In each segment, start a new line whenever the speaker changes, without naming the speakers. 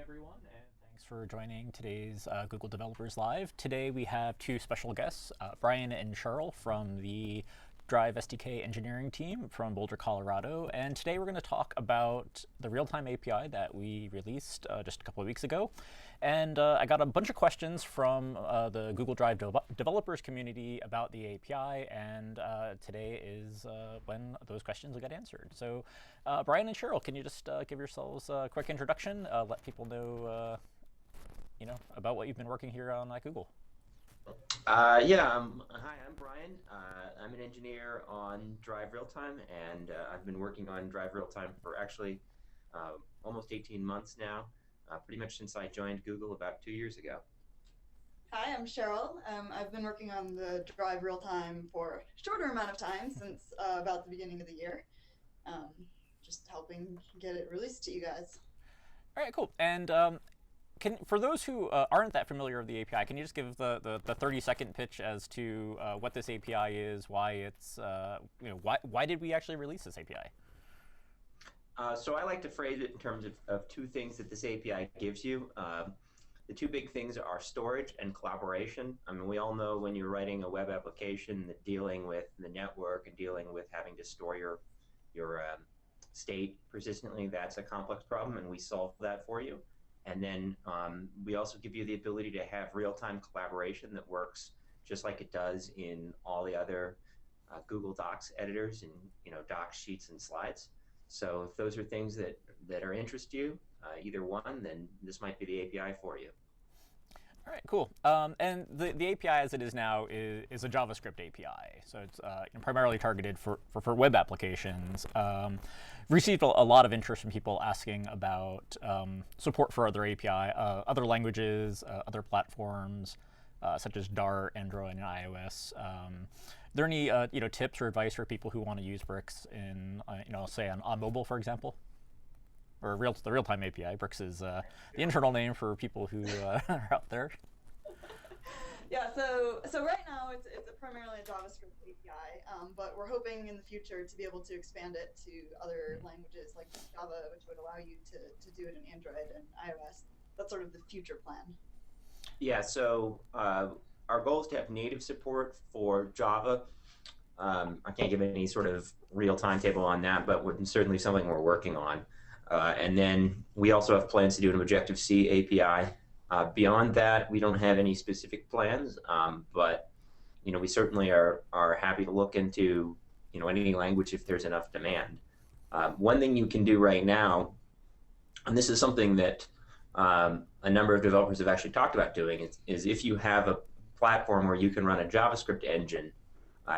everyone, and thanks for joining today's Google Developers Live. Today we have two special guests, Brian and Sheryl from the Drive SDK engineering team from Boulder, Colorado. And today we're going to talk about the Realtime API that we released just a couple of weeks ago. And I got a bunch of questions from the Google Drive developers community about the API, and today is when those questions will get answered. So Brian and Sheryl, can you just give yourselves a quick introduction, let people know about what you've been working here on Google?
Hi, I'm Brian. I'm an engineer on Drive Realtime, and I've been working on Drive Realtime for actually almost 18 months now, pretty much since I joined Google about 2 years ago.
Hi, I'm Sheryl. I've been working on the Drive Realtime for a shorter amount of time, since about the beginning of the year, just helping get it released to you guys.
All right, cool. And for those who aren't that familiar with the API, can you just give the 30-second pitch as to what this API is, why it's, why did we actually release this API?
So I like to phrase it in terms of two things that this API gives you. The two big things are storage and collaboration. I mean, we all know when you're writing a web application that dealing with the network and dealing with having to store your state persistently, that's a complex problem, and we solve that for you. And then we also give you the ability to have real-time collaboration that works just like it does in all the other Google Docs editors and Docs, Sheets, and Slides. So if those are things that are interest you, either one, then this might be the API for you.
All right, cool. And the API as it is now is a JavaScript API. So it's primarily targeted for web applications. Received a lot of interest from people asking about support for other API, other languages, other platforms, such as Dart, Android, and iOS. Are there any tips or advice for people who want to use Bricks in, say on mobile, for example? Or the Realtime API. Bricks is the internal name for people who are out there.
Yeah, so right now it's primarily a JavaScript API, but we're hoping in the future to be able to expand it to other languages like Java, which would allow you to do it in Android and iOS. That's sort of the future plan.
Yeah, so our goal is to have native support for Java. I can't give any sort of real timetable on that, but it's certainly something we're working on. And then we also have plans to do an Objective-C API. Beyond that, we don't have any specific plans, but we certainly are happy to look into any language if there's enough demand. One thing you can do right now, and this is something that a number of developers have actually talked about doing, is if you have a platform where you can run a JavaScript engine,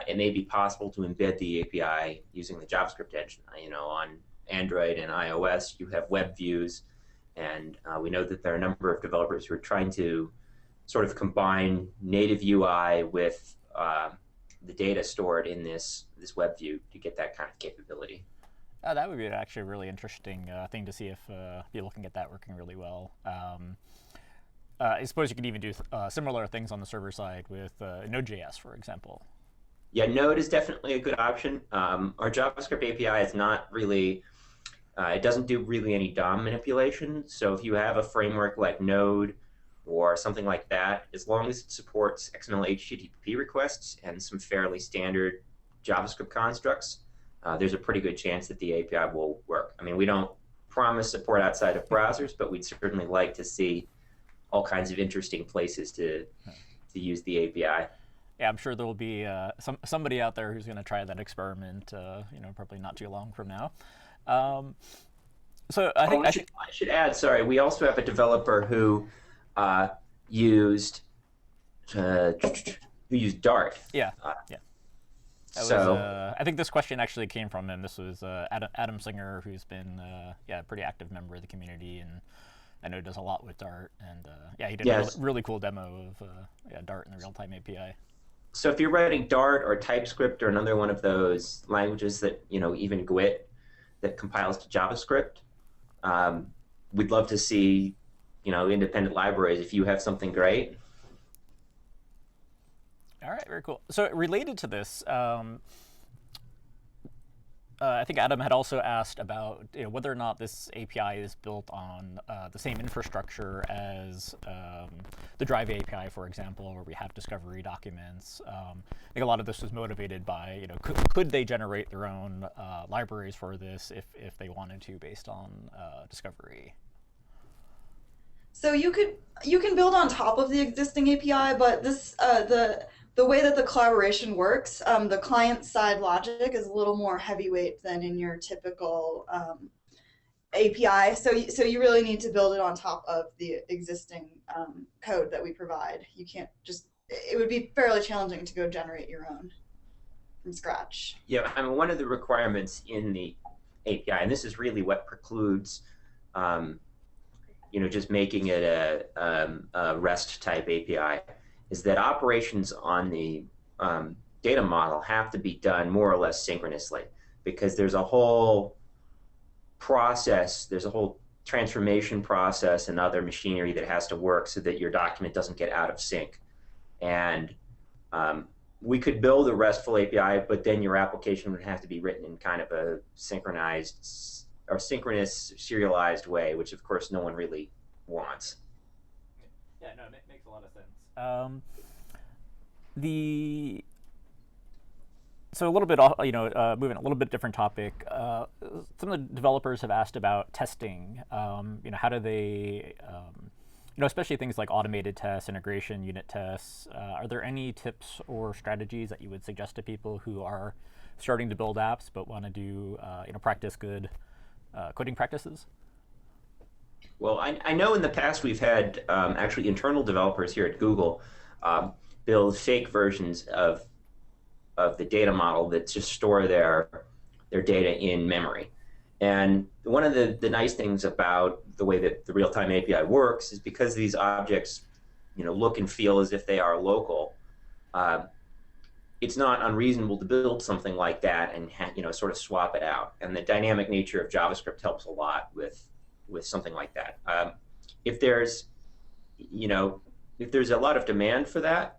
it may be possible to embed the API using the JavaScript engine. On Android and iOS, you have web views, and we know that there are a number of developers who are trying to sort of combine native UI with the data stored in this web view to get that kind of capability.
That would be actually a really interesting thing to see if people can get that working really well. I suppose you could even do similar things on the server side with Nodejs, for example.
Yeah, Node is definitely a good option. Our JavaScript API is not really, it doesn't do really any DOM manipulation. So if you have a framework like Node or something like that, as long as it supports XML HTTP requests and some fairly standard JavaScript constructs, there's a pretty good chance that the API will work. I mean, we don't promise support outside of browsers, but we'd certainly like to see all kinds of interesting places to use the API.
Yeah, I'm sure there will be somebody out there who's going to try that experiment. Probably not too long from now. So I think
I should add. Sorry, we also have a developer who used Dart.
Yeah. I think this question actually came from him. This was Adam Singer, who's been a pretty active member of the community, and I know does a lot with Dart. And he did a really cool demo of Dart in the Realtime API.
So if you're writing Dart or TypeScript or another one of those languages that, even Gwt that compiles to JavaScript, we'd love to see, independent libraries if you have something great.
All right, very cool. So related to this, I think Adam had also asked about whether or not this API is built on the same infrastructure as the Drive API, for example, where we have discovery documents. I think a lot of this was motivated by, could they generate their own libraries for this if they wanted to based on discovery?
So you can build on top of the existing API, but the way that the collaboration works, the client side logic is a little more heavyweight than in your typical API. So you really need to build it on top of the existing code that we provide. You can't just, it would be fairly challenging to go generate your own from scratch.
Yeah, I mean, one of the requirements in the API, and this is really what precludes just making it a REST type API, is that operations on the data model have to be done more or less synchronously, because there's a whole process, there's a whole transformation process and other machinery that has to work so that your document doesn't get out of sync. And we could build a RESTful API, but then your application would have to be written in kind of a synchronized or synchronous serialized way, which of course no one really wants.
Yeah, no, it makes a lot of sense. So a little bit, moving a little bit different topic. Some of the developers have asked about testing. How do they, especially things like automated tests, integration, unit tests. Are there any tips or strategies that you would suggest to people who are starting to build apps but want to do, practice good coding practices?
Well, I know in the past we've had actually internal developers here at Google build fake versions of the data model that just store their data in memory. And one of the nice things about the way that the real-time API works is because these objects look and feel as if they are local, it's not unreasonable to build something like that and sort of swap it out. And the dynamic nature of JavaScript helps a lot with something like that. If there's a lot of demand for that,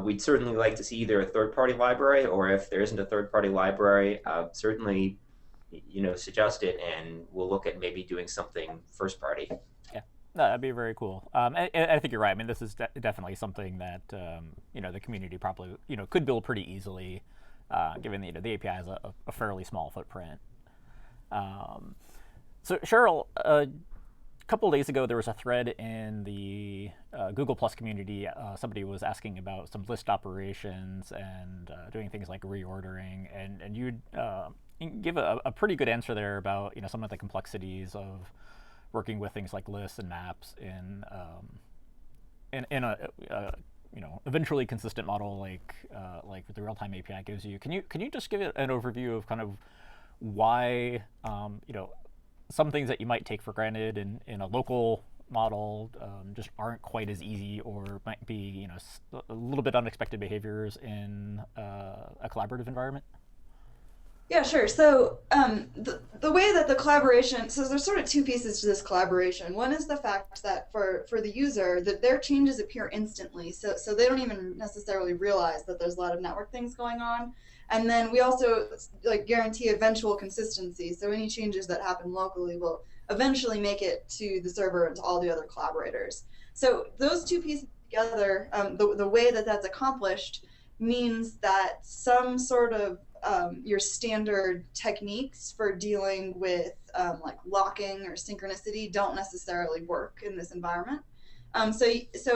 we'd certainly like to see either a third-party library, or if there isn't a third-party library, certainly suggest it, and we'll look at maybe doing something first-party.
Yeah, that'd be very cool. I think you're right. I mean, this is definitely something that the community probably could build pretty easily, given the API has a fairly small footprint. So Sheryl, a couple of days ago, there was a thread in the Google Plus community. Somebody was asking about some list operations and doing things like reordering, and you'd give a pretty good answer there about some of the complexities of working with things like lists and maps in a eventually consistent model like the real-time API gives you. Can you just give it an overview of kind of why some things that you might take for granted in a local model just aren't quite as easy, or might be a little bit unexpected behaviors in a collaborative environment?
Yeah, sure. So the way that the collaboration, so there's sort of two pieces to this collaboration. One is the fact that for the user, that their changes appear instantly, so they don't even necessarily realize that there's a lot of network things going on. And then we also guarantee eventual consistency, so any changes that happen locally will eventually make it to the server and to all the other collaborators. So those two pieces together, the way that that's accomplished means that some sort of your standard techniques for dealing with like locking or synchronicity don't necessarily work in this environment. So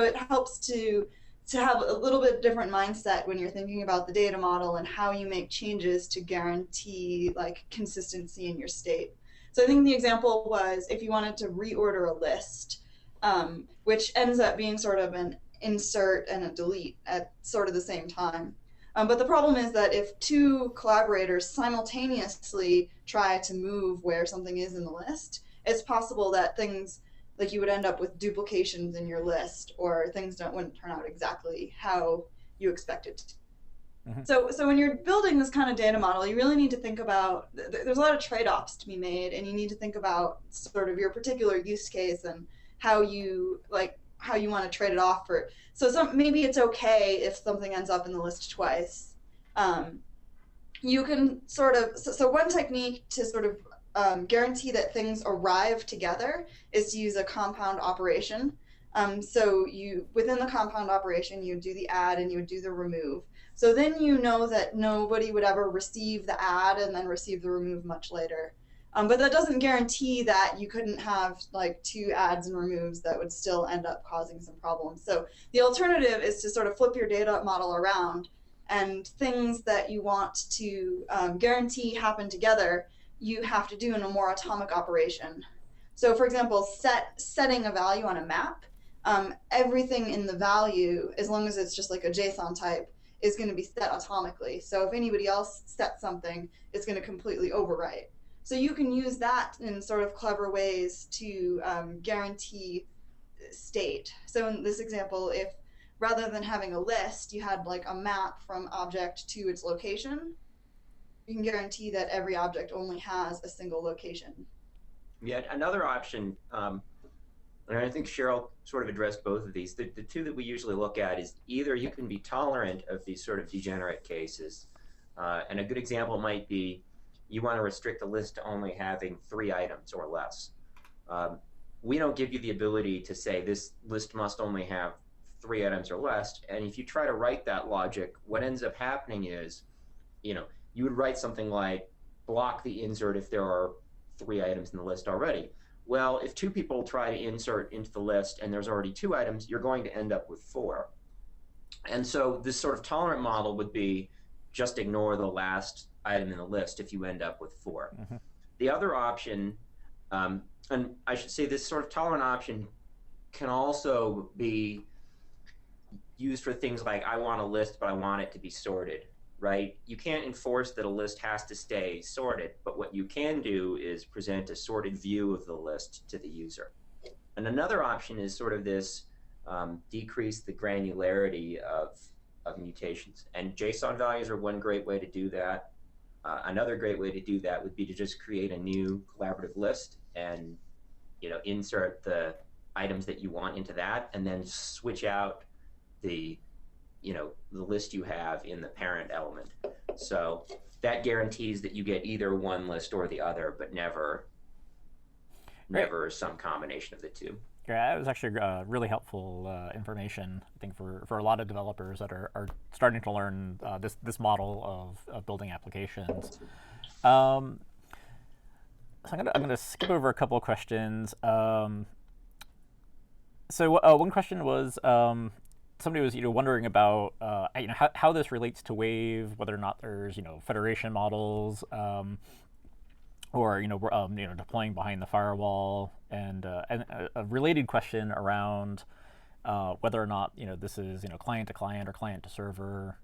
it helps to have a little bit different mindset when you're thinking about the data model and how you make changes to guarantee consistency in your state. So I think the example was if you wanted to reorder a list, which ends up being sort of an insert and a delete at sort of the same time. But the problem is that if two collaborators simultaneously try to move where something is in the list, it's possible that things you would end up with duplications in your list, or things wouldn't turn out exactly how you expected to. Mm-hmm. So when you're building this kind of data model, you really need to think about, there's a lot of trade-offs to be made, and you need to think about sort of your particular use case and how you want to trade it off for. So maybe it's okay if something ends up in the list twice, you can sort of, so one technique to sort of guarantee that things arrive together is to use a compound operation. So you, within the compound operation, you do the add and you do the remove. So then you know that nobody would ever receive the add and then receive the remove much later. But that doesn't guarantee that you couldn't have like two adds and removes that would still end up causing some problems. So the alternative is to sort of flip your data model around, and things that you want to guarantee happen together, you have to do in a more atomic operation. So for example, setting a value on a map, everything in the value, as long as it's just like a JSON type, is going to be set atomically. So if anybody else sets something, it's going to completely overwrite. So you can use that in sort of clever ways to guarantee state. So in this example, if rather than having a list, you had like a map from object to its location, you can guarantee that every object only has a single location.
Yet another option, and I think Sheryl sort of addressed both of these. The two that we usually look at is either you can be tolerant of these sort of degenerate cases, and a good example might be you want to restrict a list to only having 3 items or less. We don't give you the ability to say this list must only have 3 items or less, and if you try to write that logic, what ends up happening is, you would write something like block the insert if there are 3 items in the list already. Well, if 2 people try to insert into the list and there's already 2 items, you're going to end up with 4. And so this sort of tolerant model would be just ignore the last item in the list if you end up with 4.
Mm-hmm.
The other option, and I should say this sort of tolerant option can also be used for things like I want a list, but I want it to be sorted, right? You can't enforce that a list has to stay sorted, but what you can do is present a sorted view of the list to the user. And another option is sort of this decrease the granularity of mutations. And JSON values are one great way to do that. Another great way to do that would be to just create a new collaborative list and insert the items that you want into that, and then switch out the list you have in the parent element. So that guarantees that you get either one list or the other, but never some combination of the two.
Yeah, that was actually really helpful information, I think, for a lot of developers that are starting to learn this model of building applications. So I'm gonna skip over a couple of questions. So one question was somebody was wondering about how this relates to Wave, whether or not there's federation models. Or deploying behind the firewall, and a related question around whether or not this is client to client or client to server,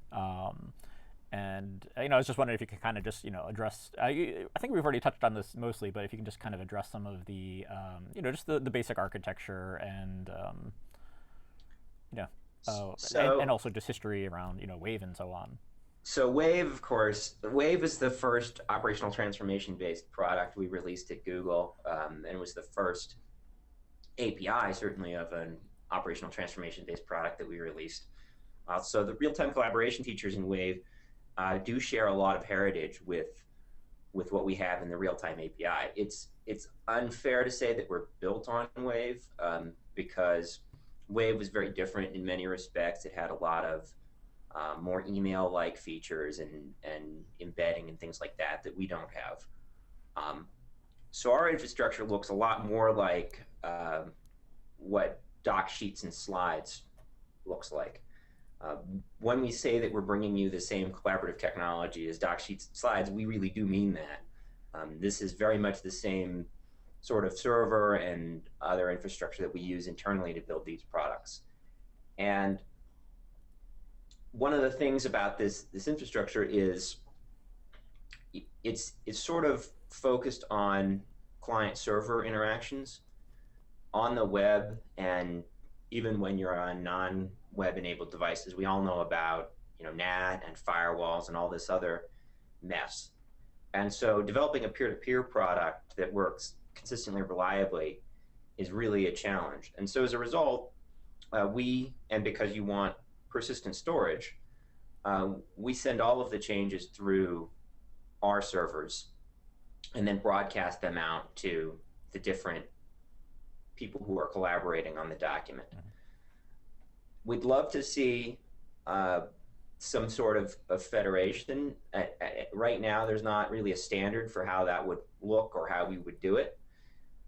and I was just wondering if you could kind of just address. I think we've already touched on this mostly, but if you can just kind of address some of the just the basic architecture and and also just history around Wave and so on.
So Wave, of course, Wave is the first operational transformation-based product we released at Google, and was the first API, certainly, of an operational transformation-based product that we released. So the real-time collaboration features in Wave do share a lot of heritage with what we have in the real-time API. It's unfair to say that we're built on Wave, because Wave was very different in many respects. It had a lot of more email-like features and embedding and things like that we don't have. So our infrastructure looks a lot more like what doc sheets and slides looks like. When we say that we're bringing you the same collaborative technology as doc sheets and slides, we really do mean that. This is very much the same sort of server and other infrastructure that we use internally to build these products. And one of the things about this infrastructure is it's sort of focused on client-server interactions on the web, and even when you're on non-web enabled devices. We all know about NAT and firewalls and all this other mess. And so developing a peer-to-peer product that works consistently and reliably is really a challenge. And so as a result, because you want persistent storage, we send all of the changes through our servers and then broadcast them out to the different people who are collaborating on the document. We'd love to see some sort of federation. Right now, there's not really a standard for how that would look or how we would do it.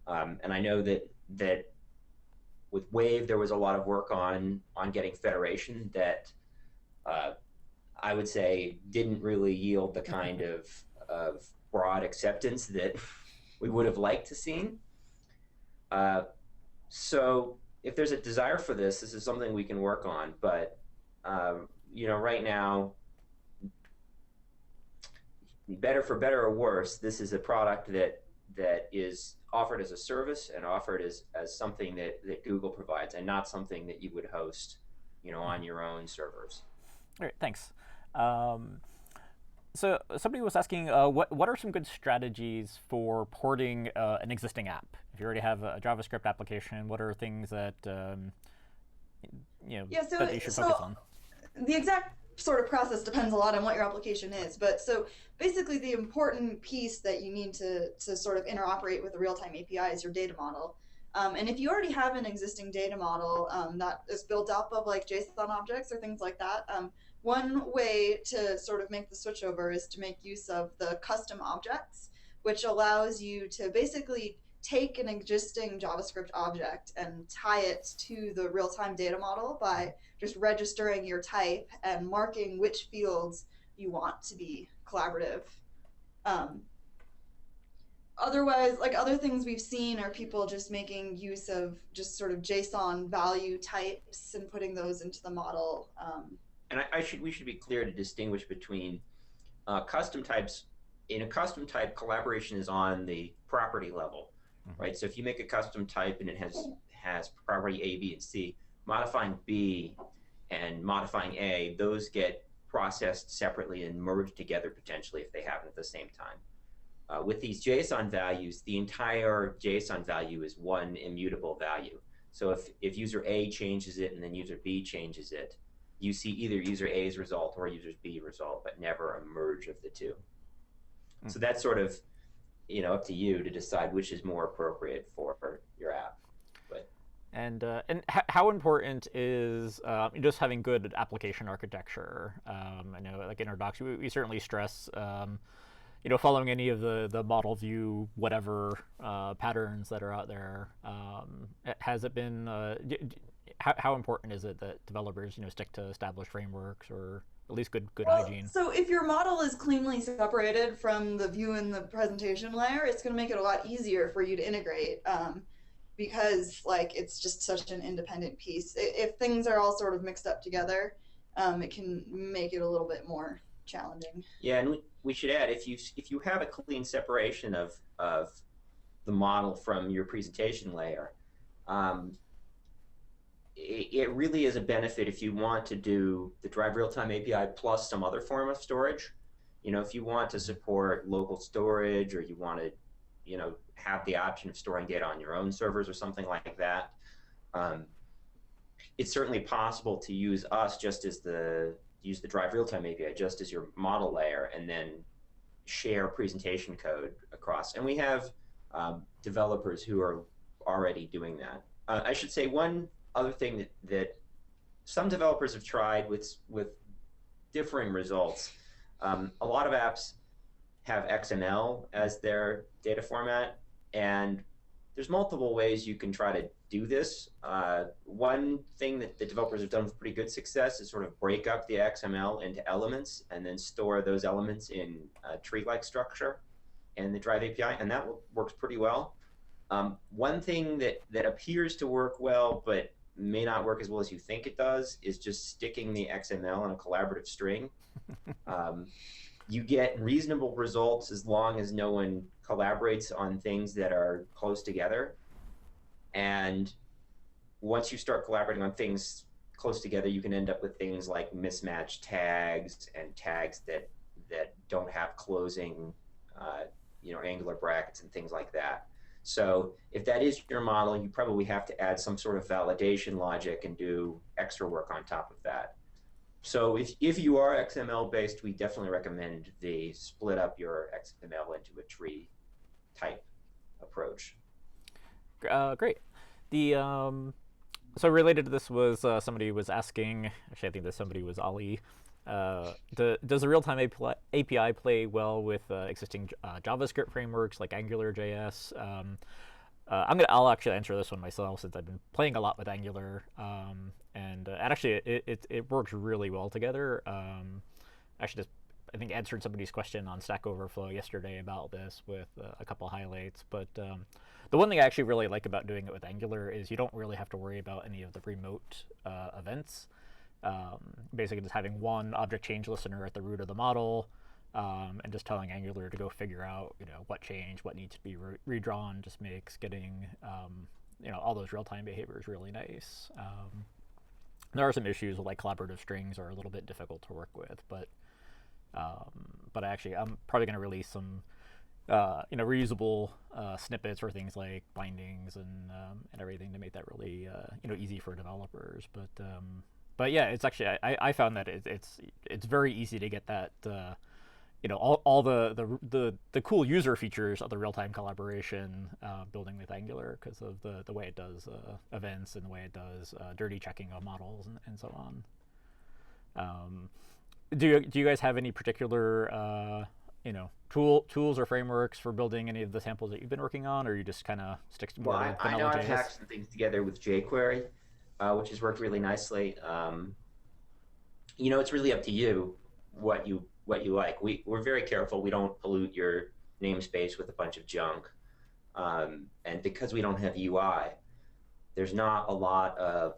And I know that with Wave, there was a lot of work on getting federation that I would say didn't really yield the kind of broad acceptance that we would have liked to see. So if there's a desire for this is something we can work on. But right now, for better or worse, this is a product that is offered as a service and offered as something that Google provides, and not something that you would host, on your own servers.
All right, thanks. So somebody was asking, what are some good strategies for porting an existing app? If you already have a JavaScript application, what are things that that you should focus on?
The exact sort of process depends a lot on what your application is. But so basically, the important piece that you need to sort of interoperate with the real-time API is your data model. And if you already have an existing data model that is built up of like JSON objects or things like that, one way to sort of make the switch over is to make use of the custom objects, which allows you to basically take an existing JavaScript object and tie it to the real-time data model by just registering your type and marking which fields you want to be collaborative. Otherwise, like other things we've seen are people just making use of just sort of JSON value types and putting those into the model.
And we should be clear to distinguish between custom types. In a custom type, collaboration is on the property level, right? So if you make a custom type and it has property A, B, and C, modifying B and modifying A, those get processed separately and merged together potentially if they happen at the same time. With these JSON values, the entire JSON value is one immutable value. So if user A changes it and then user B changes it, you see either user A's result or user B's result, but never a merge of the two. So that's sort of, up to you to decide which is more appropriate for your app. But
and how important is just having good application architecture? I know, like in our docs, we certainly stress, following any of the model view, whatever patterns that are out there. Has it been? How important is it that developers, stick to established frameworks or at least good hygiene?
So if your model is cleanly separated from the view and the presentation layer, it's going to make it a lot easier for you to integrate because it's just such an independent piece. If things are all sort of mixed up together, it can make it a little bit more challenging.
Yeah, and we should add, if you have a clean separation of the model from your presentation layer, it really is a benefit if you want to do the Drive Real-Time API plus some other form of storage. If you want to support local storage or you want to, have the option of storing data on your own servers or something like that, it's certainly possible to use us use the Drive Real-Time API just as your model layer and then share presentation code across. And we have developers who are already doing that. I should say one other thing that some developers have tried with differing results. A lot of apps have XML as their data format, and there's multiple ways you can try to do this. One thing that the developers have done with pretty good success is sort of break up the XML into elements and then store those elements in a tree-like structure in the Drive API, and that works pretty well. One thing that appears to work well but may not work as well as you think it does is just sticking the XML in a collaborative string. You get reasonable results as long as no one collaborates on things that are close together. And once you start collaborating on things close together, you can end up with things like mismatched tags and tags that don't have closing angular brackets and things like that. So if that is your model, you probably have to add some sort of validation logic and do extra work on top of that So if you are XML based, we definitely recommend the split up your XML into a tree type approach.
Great. The so related to this was somebody was asking. Actually, I think that somebody was Ali. Does the real-time API play well with existing JavaScript frameworks like AngularJS? I'll actually answer this one myself since I've been playing a lot with Angular, and actually it works really well together. Actually, just I think answered somebody's question on Stack Overflow yesterday about this with a couple highlights. But the one thing I actually really like about doing it with Angular is you don't really have to worry about any of the remote events. Basically, just having one object change listener at the root of the model, and just telling Angular to go figure out, what changed, what needs to be redrawn, just makes getting, all those real-time behaviors really nice. There are some issues with like collaborative strings are a little bit difficult to work with, but actually I'm probably going to release some, reusable snippets for things like bindings and everything to make that really, easy for developers. But yeah, it's actually I found that it's very easy to get that. All the cool user features of the real-time collaboration building with Angular because of the way it does events and the way it does dirty checking of models and so on. Do you guys have any particular tools or frameworks for building any of the samples that you've been working on, or you just kind of stick to more
Well, I know
vanilla
I've
JS?
hacked some things together with jQuery, which has worked really nicely. It's really up to you what you like. We're very careful. We don't pollute your namespace with a bunch of junk, and because we don't have UI, there's not a lot of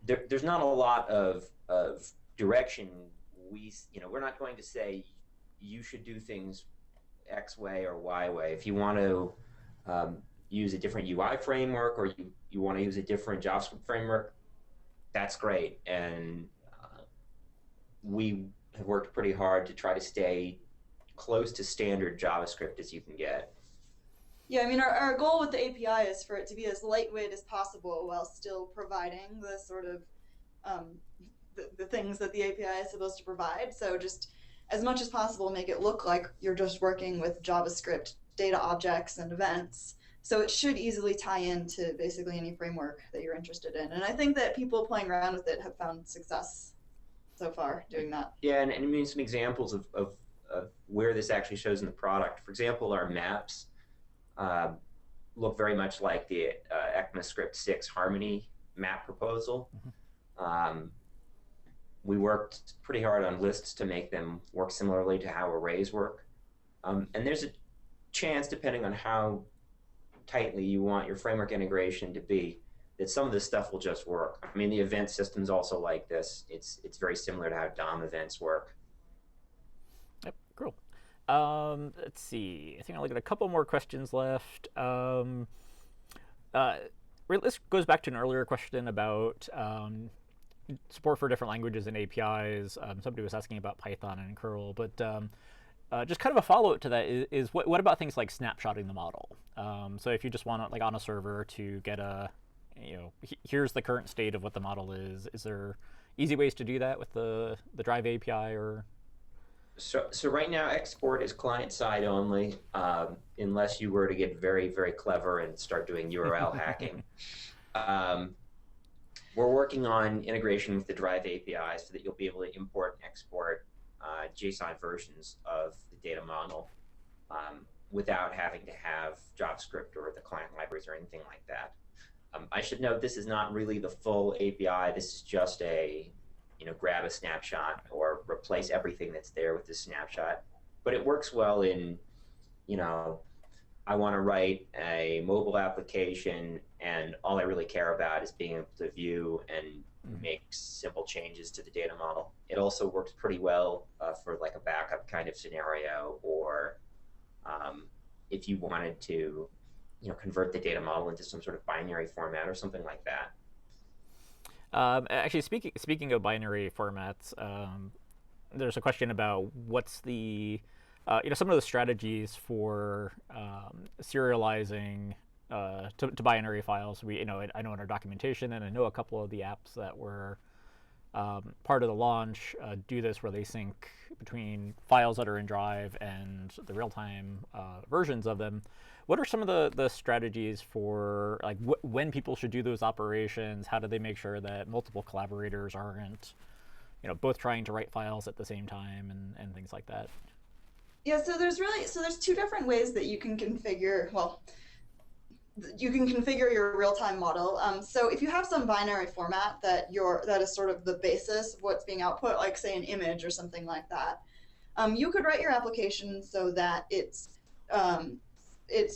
there's not a lot of direction. We're not going to say you should do things X way or Y way. If you want to use a different UI framework or you want to use a different JavaScript framework, that's great. And we have worked pretty hard to try to stay close to standard JavaScript as you can get.
Yeah, I mean, our goal with the API is for it to be as lightweight as possible while still providing the sort of the things that the API is supposed to provide. So just as much as possible, make it look like you're just working with JavaScript data objects and events. So it should easily tie into basically any framework that you're interested in. And I think that people playing around with it have found success so far doing that.
Yeah, and I mean some examples of where this actually shows in the product. For example, our maps look very much like the ECMAScript 6 Harmony map proposal. We worked pretty hard on lists to make them work similarly to how arrays work. And there's a chance, depending on how tightly you want your framework integration to be, that some of this stuff will just work. I mean, the event system's also like this. It's very similar to how DOM events work.
Yep, cool. Let's see. I think I only got a couple more questions left. This goes back to an earlier question about support for different languages and APIs. Somebody was asking about Python and curl, but just kind of a follow-up to that is what about things like snapshotting the model? So if you just want to, like on a server, to get here's the current state of what the model is there easy ways to do that with the Drive API or?
So right now, export is client-side only, unless you were to get very, very clever and start doing URL hacking. We're working on integration with the Drive API so that you'll be able to import and export JSON versions of the data model without having to have JavaScript or the client libraries or anything like that. I should note this is not really the full API. This is just a grab a snapshot or replace everything that's there with this snapshot. But it works well in, I want to write a mobile application and all I really care about is being able to view and make simple changes to the data model. It also works pretty well for like a backup kind of scenario, or if you wanted to convert the data model into some sort of binary format or something like that.
Actually, speaking of binary formats, there's a question about what's the some of the strategies for serializing to binary files. I know in our documentation, and I know a couple of the apps that we're part of the launch do this where they sync between files that are in Drive and the real-time versions of them. What are some of the strategies for like when people should do those operations? How do they make sure that multiple collaborators aren't, both trying to write files at the same time and things like that?
Yeah, so there's two different ways that you can configure, you can configure your real-time model. So if you have some binary format that is sort of the basis of what's being output, like say an image or something like that, you could write your application so that it's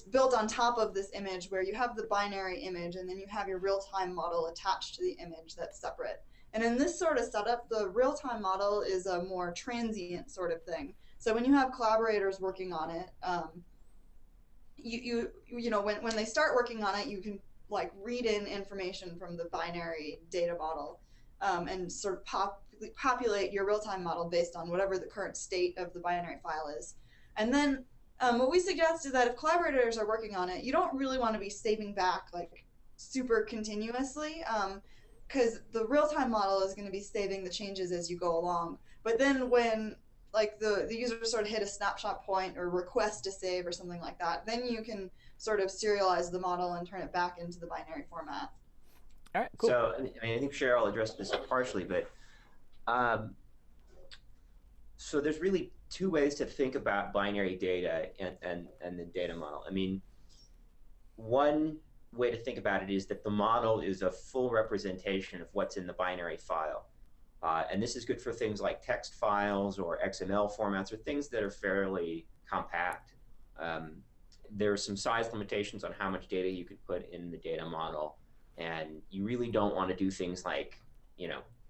built on top of this image where you have the binary image and then you have your real-time model attached to the image that's separate. And in this sort of setup, the real-time model is a more transient sort of thing. So when you have collaborators working on it, when they start working on it, you can like read in information from the binary data model and sort of populate your real-time model based on whatever the current state of the binary file is. And then what we suggest is that if collaborators are working on it, you don't really want to be saving back like super continuously because the real-time model is going to be saving the changes as you go along. But then when like the user sort of hit a snapshot point or request to save or something like that, then you can sort of serialize the model and turn it back into the binary format.
All right, cool.
So I think Sheryl addressed this partially, but so there's really two ways to think about binary data and the data model. I mean, one way to think about it is that the model is a full representation of what's in the binary file. And this is good for things like text files or XML formats or things that are fairly compact. There are some size limitations on how much data you could put in the data model. And you really don't want to do things like,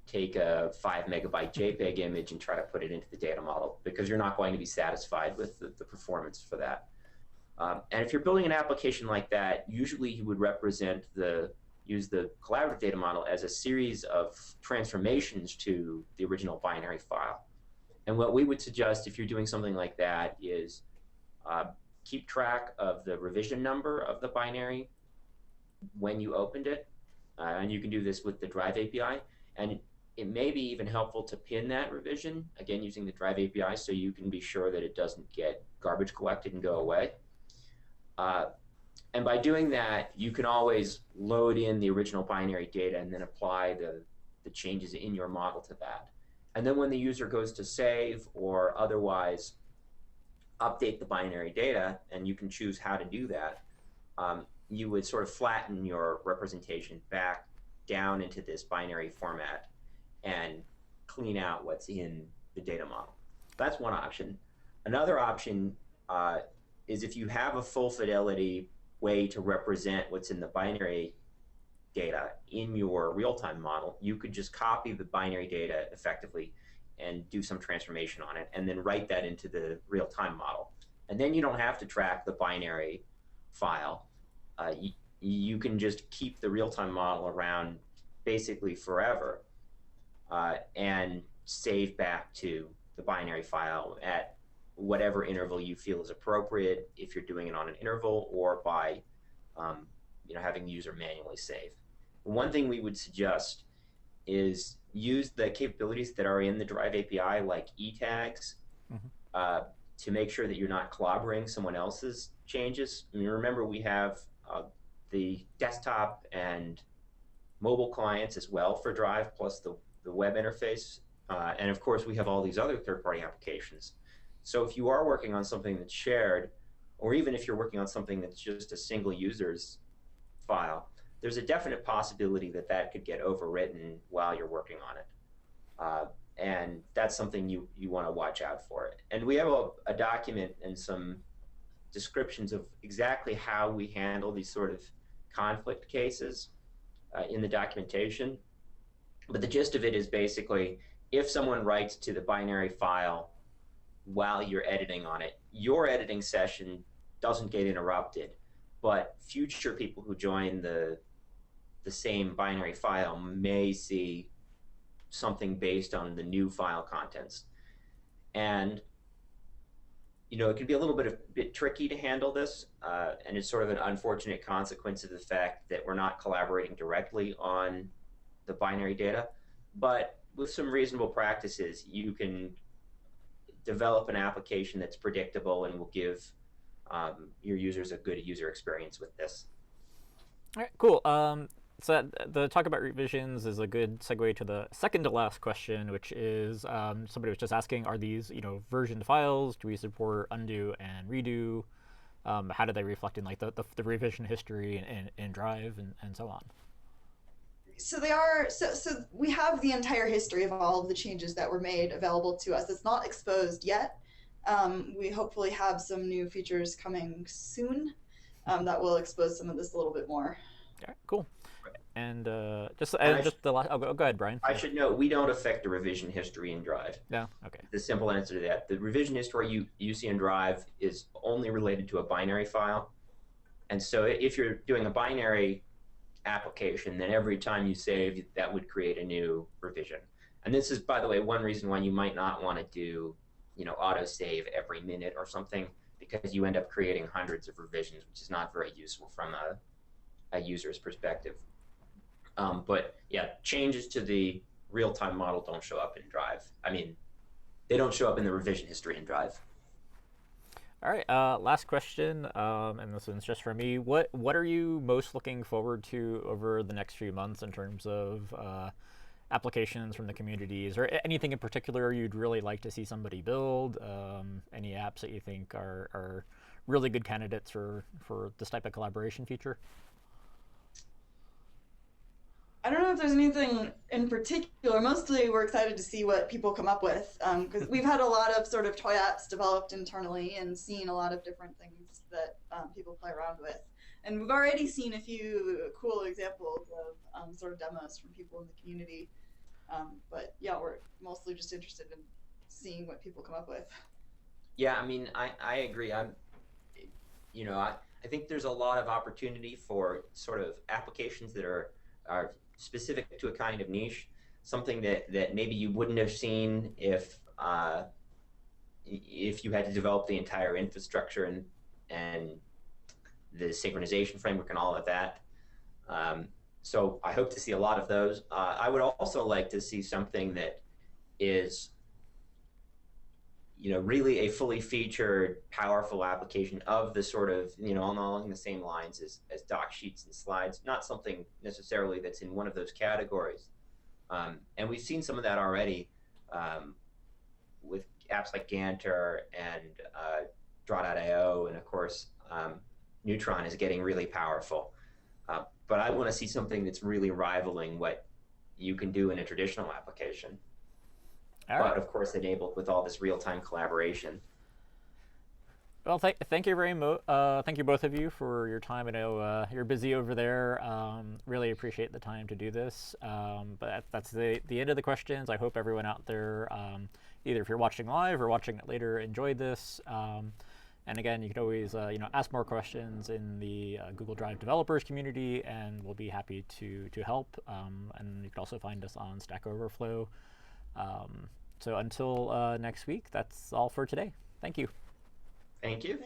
take a 5 megabyte JPEG image and try to put it into the data model because you're not going to be satisfied with the performance for that. And if you're building an application like that, usually you would use the collaborative data model as a series of transformations to the original binary file. And what we would suggest if you're doing something like that is keep track of the revision number of the binary when you opened it. And you can do this with the Drive API. And it may be even helpful to pin that revision, again, using the Drive API so you can be sure that it doesn't get garbage collected and go away. And by doing that, you can always load in the original binary data and then apply the changes in your model to that. And then when the user goes to save or otherwise update the binary data, and you can choose how to do that, you would sort of flatten your representation back down into this binary format and clean out what's in the data model. That's one option. Another option is if you have a full fidelity way to represent what's in the binary data in your real-time model, you could just copy the binary data effectively and do some transformation on it and then write that into the real-time model. And then you don't have to track the binary file. You can just keep the real-time model around basically forever and save back to the binary file at whatever interval you feel is appropriate, if you're doing it on an interval or by having the user manually save. One thing we would suggest is use the capabilities that are in the Drive API, like e-tags, to make sure that you're not clobbering someone else's changes. I mean, remember, we have the desktop and mobile clients as well for Drive, plus the web interface. And of course, we have all these other third-party applications. So if you are working on something that's shared, or even if you're working on something that's just a single user's file, there's a definite possibility that that could get overwritten while you're working on it. And that's something you want to watch out for. And we have a document and some descriptions of exactly how we handle these sort of conflict cases in the documentation. But the gist of it is basically, if someone writes to the binary file while you're editing on it, your editing session doesn't get interrupted, but future people who join the same binary file may see something based on the new file contents. And it can be a little bit tricky to handle this, and it's sort of an unfortunate consequence of the fact that we're not collaborating directly on the binary data. But with some reasonable practices, you can develop an application that's predictable and will give your users a good user experience with this.
All right, cool. So the talk about revisions is a good segue to the second to last question, which is somebody was just asking, are these versioned files? Do we support undo and redo? How do they reflect in like the revision history in Drive and so on?
So they are. So we have the entire history of all of the changes that were made available to us. It's not exposed yet. We hopefully have some new features coming soon that will expose some of this a little bit more.
All right, cool. And just the last. Oh, go ahead, Brian.
I should note we don't affect the revision history in Drive.
No. Okay.
The simple answer to that: the revision history you see in Drive is only related to a binary file, and so if you're doing a binary application, then every time you save, that would create a new revision. And this is, by the way, one reason why you might not want to do, auto save every minute or something, because you end up creating hundreds of revisions, which is not very useful from a user's perspective. But yeah, changes to the real-time model don't show up in Drive. I mean, they don't show up in the revision history in Drive.
All right, last question, and this one's just for me. What are you most looking forward to over the next few months in terms of applications from the communities, or anything in particular you'd really like to see somebody build? Any apps that you think are really good candidates for this type of collaboration feature?
I don't know if there's anything in particular. Mostly we're excited to see what people come up with, because we've had a lot of sort of toy apps developed internally and seen a lot of different things that people play around with. And we've already seen a few cool examples of sort of demos from people in the community. But yeah, we're mostly just interested in seeing what people come up with.
Yeah, I mean, I agree. I think there's a lot of opportunity for sort of applications that are specific to a kind of niche, something that maybe you wouldn't have seen if you had to develop the entire infrastructure and the synchronization framework and all of that. So I hope to see a lot of those. I would also like to see something that is really a fully featured, powerful application of the sort of, along the same lines as doc sheets and slides, not something necessarily that's in one of those categories. And we've seen some of that already with apps like Ganter and Draw.io, and of course, Neutron is getting really powerful. But I want to see something that's really rivaling what you can do in a traditional application. But of course, enabled with all this real-time collaboration.
Well, thank you very much. Thank you both of you for your time. I know you're busy over there. Really appreciate the time to do this. But that's the end of the questions. I hope everyone out there, either if you're watching live or watching it later, enjoyed this. And again, you can always ask more questions in the Google Drive developers community, and we'll be happy to help. And you can also find us on Stack Overflow. So until next week, that's all for today. Thank you.
Thank you.